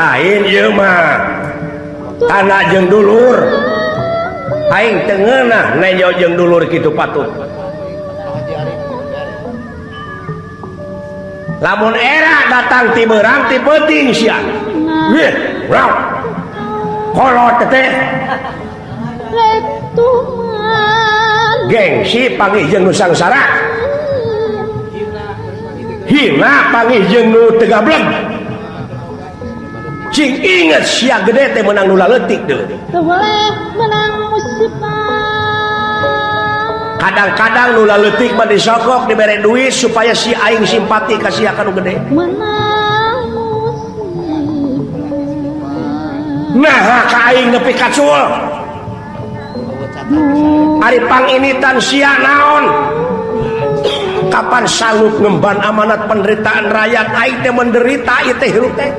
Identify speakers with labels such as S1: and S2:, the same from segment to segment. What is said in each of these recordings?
S1: lain ieu mah anak jeung dulur aing teu ngeunah nejo jeung dulur kitu patut lamun era datang ti beurang ti peuting sia weh raw kolot teh gengsi panggih jeung nu sangsara hina panggih jeung nu teu gablek cing inget sia gede teh menang nu laletik deui
S2: teu boleh menang musibah
S1: kadang-kadang nu laletik mah disogok dibere duit supaya si aing simpati ka sia kanu gede
S2: menang musibah
S1: nah ka aing nepi ka cul ari panginitan sia naon kapan sanggup ngemban amanat penderitaan rakyat aing teh menderita ieu teh hirup teh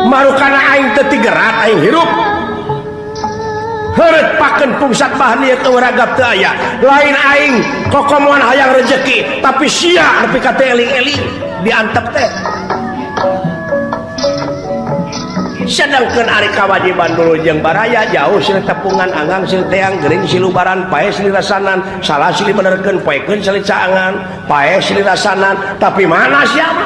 S1: marukana aing teu tigerat aing hirup heureut pakeun pungsat bahagia teu ragap teu aya lain aing kokomoan hayang rezeki tapi sia nepi ka teu eling-eling diantep teh sedangkan ari kawajiban dulu jeung baraya jauh silih tepungan anggang silih teang gering silih lubaran pae silih rasanan salah silih benerkeun poekeun silih caangan pae silih rasanan tapi mana siapa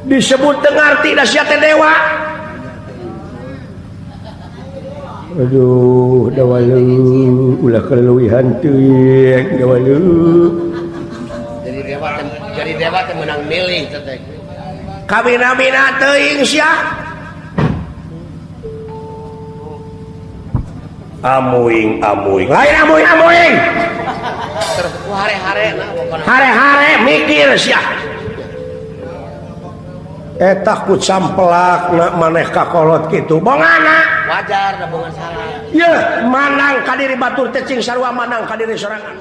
S1: disebut teu ngarti da sia teh dewa aduh dawalu ulah keleuwihan teuing dawalu
S3: jadi dewa teh menang milih teh
S1: kabina-bina teuing sia amuing lain amuing hare-hare mikir sia eta ku campelak maneh ka kolot kitu bongana
S3: wajar da bongan salah
S1: ye manang ka diri batur teh cing sarua manang ka diri sorangan